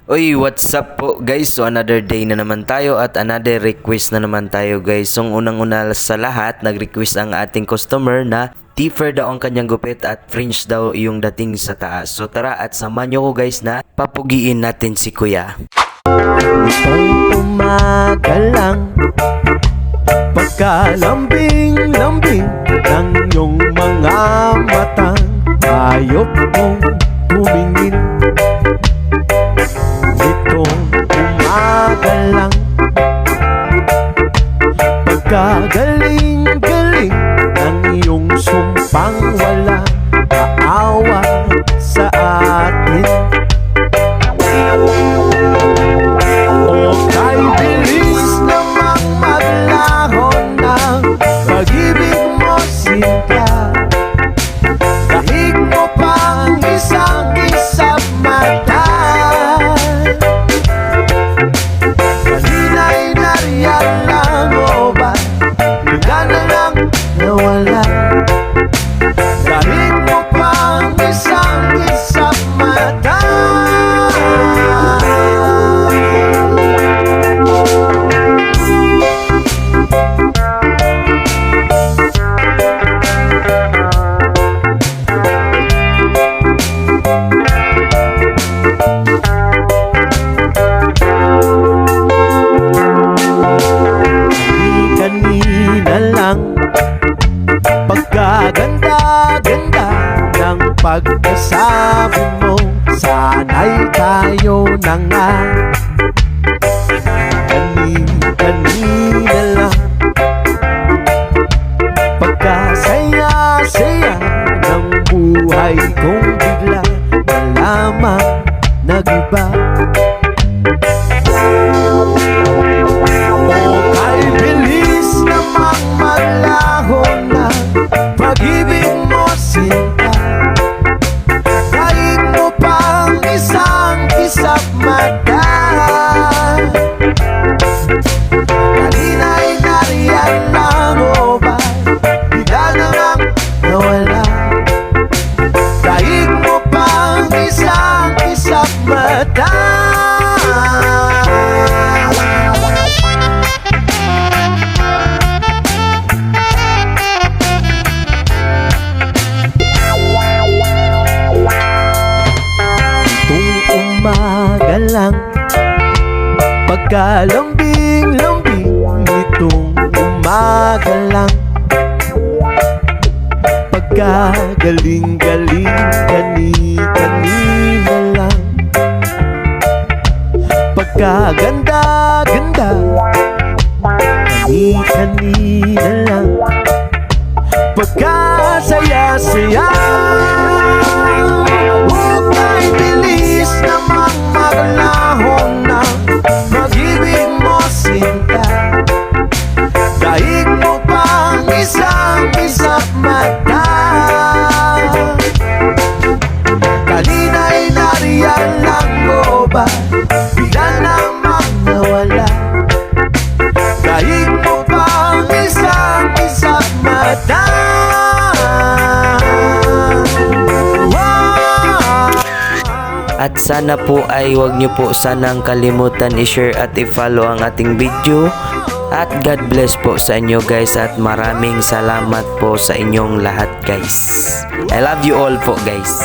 Oy, what's up po guys? So another day na naman tayo at another request na naman tayo guys. So unang-una sa lahat, nag-request ang ating customer na deeper daw ang kanyang gupit at fringe daw yung dating sa taas. So tara at samahan nyo ko guys na papugiin natin si Kuya. Itong umaga lang, pagkalambing-lambing ng iyong mga matang, ayok mong tumingin. Itong umaga lang, pagkagaling-galing ng iyong sumpang wala kaawa sa atin. O kay bilis namang maglaho ng pag-ibig mo, sinta. Dahig mo pang isang-isang mata. Kanina'y nariyan lang o ba bigla na lang nawala? Dahig mo pang isang-isang mata. Kanina lang, pagkaganda-ganda ng pagkasabi mo, sana'y tayo na nga. Kanina lang, pagkasaya-saya ng buhay kong bigla malamang nag-iba. O kay bilis namang maglaho na pag-ibig mo, sinta. Dahig mo pang isang-isang mata. Kanina'y nariyan lang o ba bigla na lang nawala? Dahig mo pang isang-isang mata. Umaga lang, pagkalambing-lambing nitong umaga lang, pagkagaling-galing kani-kanina lang, pagkaganda-ganda kani-kanina lang, pagkasaya-saya. Huwag ay bilis namang maglaho ng pag-ibig mo, sinta. Dahig mo pang isang-isang mata. Kanina'y nariyan lang mo ba bigla namang nawala? Dahig mo pang isang-isang mata. At sana po ay wag nyo po sanang kalimutan i-share at i-follow ang ating video. At God bless po sa inyo guys at maraming salamat po sa inyong lahat guys. I love you all po guys.